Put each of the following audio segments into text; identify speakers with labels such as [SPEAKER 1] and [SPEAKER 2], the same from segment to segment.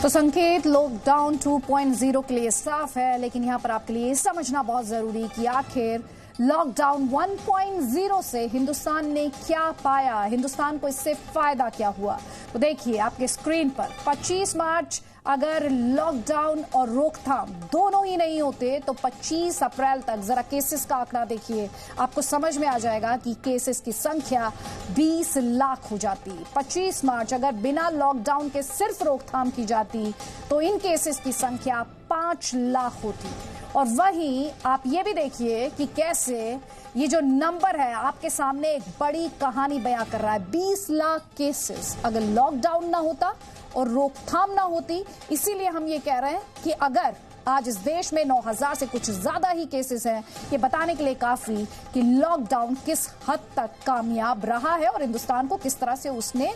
[SPEAKER 1] तो संकेत लॉकडाउन 2.0 के लिए साफ है, लेकिन यहां पर आपके लिए समझना बहुत जरूरी कि आखिर लॉकडाउन 1.0 से हिंदुस्तान ने क्या पाया, हिंदुस्तान को इससे फायदा क्या हुआ। तो देखिए आपके स्क्रीन पर 25 मार्च अगर लॉकडाउन और रोकथाम दोनों ही नहीं होते तो 25 अप्रैल तक जरा केसेस का आंकड़ा देखिए, आपको समझ में आ जाएगा कि केसेस की संख्या 20 लाख हो जाती। 25 मार्च अगर बिना लॉकडाउन के सिर्फ रोकथाम की जाती तो इन केसेस की संख्या 5 लाख होती। और वहीं आप ये भी देखिए कि कैसे ये जो नंबर है आपके सामने एक बड़ी कहानी बयां कर रहा है। 20 लाख केसेस अगर लॉकडाउन ना होता और रोकथाम ना होती, इसीलिए हम ये कह रहे हैं कि अगर आज इस देश में 9,000 से कुछ ज्यादा ही केसेस हैं, ये बताने के लिए काफी कि लॉकडाउन किस हद तक कामयाब रहा है और हिंदुस्तान को किस तरह से उसने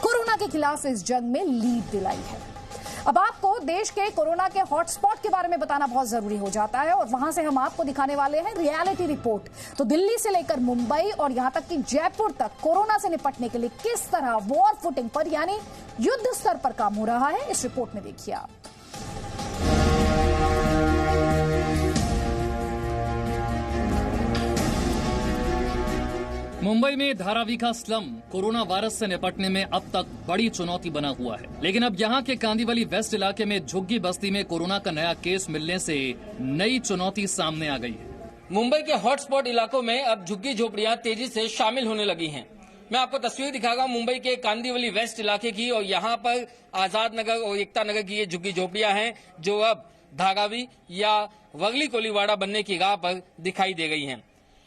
[SPEAKER 1] कोरोना के खिलाफ इस जंग में लीड दिलाई है। अब आपको देश के कोरोना के हॉटस्पॉट के बारे में बताना बहुत जरूरी हो जाता है और वहां से हम आपको दिखाने वाले हैं रियलिटी रिपोर्ट। तो दिल्ली से लेकर मुंबई और यहां तक कि जयपुर तक कोरोना से निपटने के लिए किस तरह वॉर फुटिंग पर यानी युद्ध स्तर पर काम हो रहा है, इस रिपोर्ट में देखिए आप।
[SPEAKER 2] मुंबई में धारावी का स्लम कोरोना वायरस से निपटने में अब तक बड़ी चुनौती बना हुआ है, लेकिन अब यहां के कांदीवली वेस्ट इलाके में झुग्गी बस्ती में कोरोना का नया केस मिलने से नई चुनौती सामने आ गई है।
[SPEAKER 3] मुंबई के हॉटस्पॉट इलाकों में अब झुग्गी झोपड़ियां तेजी से शामिल होने लगी हैं। मैं आपको तस्वीर दिखाऊंगा मुंबई के कांदीवली वेस्ट इलाके की, और यहाँ पर आजाद नगर और एकता नगर की ये झुग्गी झोपड़ियां हैं जो अब धारावी या वगली कोलीवाड़ा बनने की राह पर दिखाई दे गई हैं।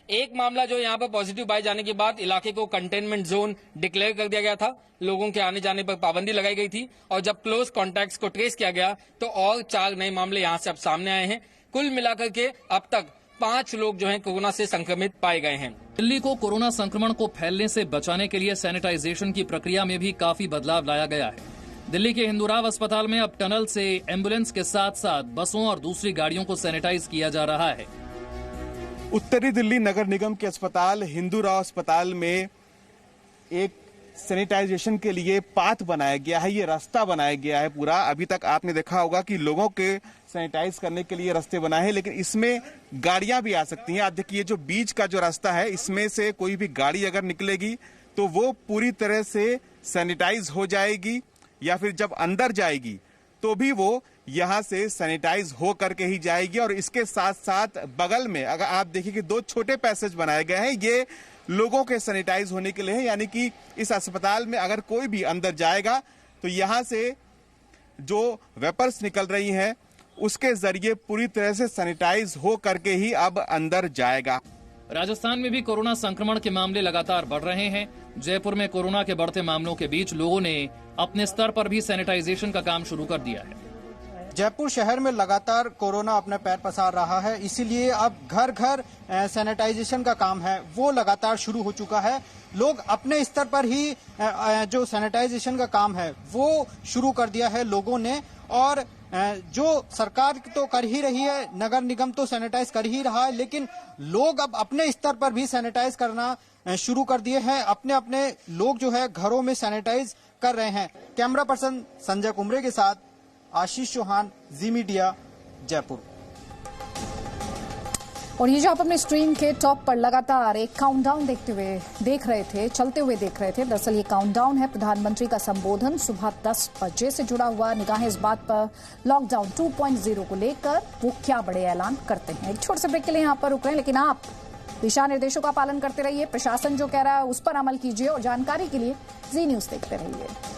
[SPEAKER 3] एक मामला जो यहाँ पर पॉजिटिव पाए जाने के बाद इलाके को कंटेनमेंट जोन डिक्लेयर कर दिया गया था, लोगों के आने जाने पर पाबंदी लगाई गई थी, और जब क्लोज कॉन्टैक्ट्स को ट्रेस किया गया तो और 4 नए मामले यहाँ से अब सामने आए हैं। कुल मिलाकर के अब तक 5 लोग जो हैं कोरोना से संक्रमित पाए गए हैं।
[SPEAKER 2] दिल्ली को कोरोना संक्रमण को फैलने से बचाने के लिए सैनिटाइजेशन की प्रक्रिया में भी काफी बदलाव लाया गया है। दिल्ली के हिंदूराव अस्पताल में अब टनल से एम्बुलेंस के साथ साथ बसों और दूसरी गाड़ियों को सैनिटाइज किया जा रहा है।
[SPEAKER 4] उत्तरी दिल्ली नगर निगम के अस्पताल हिंदूराव अस्पताल में एक सैनिटाइजेशन के लिए पाथ बनाया गया है, ये रास्ता बनाया गया है पूरा। अभी तक आपने देखा होगा कि लोगों के सैनिटाइज करने के लिए रास्ते बनाए हैं, लेकिन इसमें गाड़ियां भी आ सकती हैं। आप देखिए जो बीच का जो रास्ता है, इसमें से कोई भी गाड़ी अगर निकलेगी तो वो पूरी तरह से सैनिटाइज हो जाएगी, या फिर जब अंदर जाएगी तो भी वो यहां से सैनिटाइज हो करके ही जाएगी। और इसके साथ साथ बगल में अगर आप देखिए कि 2 छोटे पैसेज बनाए गए हैं, ये लोगों के सैनिटाइज होने के लिए है। यानी कि इस अस्पताल में अगर कोई भी अंदर जाएगा तो यहां से जो वेपर्स निकल रही हैं उसके जरिए पूरी तरह से सैनिटाइज हो करके ही अब अंदर जाएगा।
[SPEAKER 2] राजस्थान में भी कोरोना संक्रमण के मामले लगातार बढ़ रहे हैं। जयपुर में कोरोना के बढ़ते मामलों के बीच लोगों ने अपने स्तर पर भी सैनिटाइजेशन का काम शुरू कर दिया है।
[SPEAKER 5] जयपुर शहर में लगातार कोरोना अपने पैर पसार रहा है, इसीलिए अब घर घर सैनिटाइजेशन का काम है वो लगातार शुरू हो चुका है। लोग अपने स्तर पर ही जो सैनिटाइजेशन का काम है वो शुरू कर दिया है लोगों ने। और जो सरकार तो कर ही रही है, नगर निगम तो सैनिटाइज कर ही रहा है, लेकिन लोग अब अपने स्तर पर भी सैनिटाइज करना शुरू कर दिए हैं। अपने अपने लोग जो है घरों में सैनिटाइज कर रहे हैं। कैमरा पर्सन संजय कुमरे के साथ आशीष चौहान, जी मीडिया, जयपुर।
[SPEAKER 1] और ये जो आप अपने स्क्रीन के टॉप पर लगातार एक काउंटडाउन देख रहे थे, चलते हुए देख रहे थे, दरअसल ये काउंटडाउन है प्रधानमंत्री का संबोधन सुबह 10 बजे से जुड़ा हुआ। निगाहें इस बात पर लॉकडाउन 2.0 को लेकर वो क्या बड़े ऐलान करते हैं। एक छोटे से ब्रेक के लिए यहाँ पर रुक रहे हैं, लेकिन आप दिशा निर्देशों का पालन करते रहिए, प्रशासन जो कह रहा है उस पर अमल कीजिए और जानकारी के लिए जी न्यूज देखते रहिए।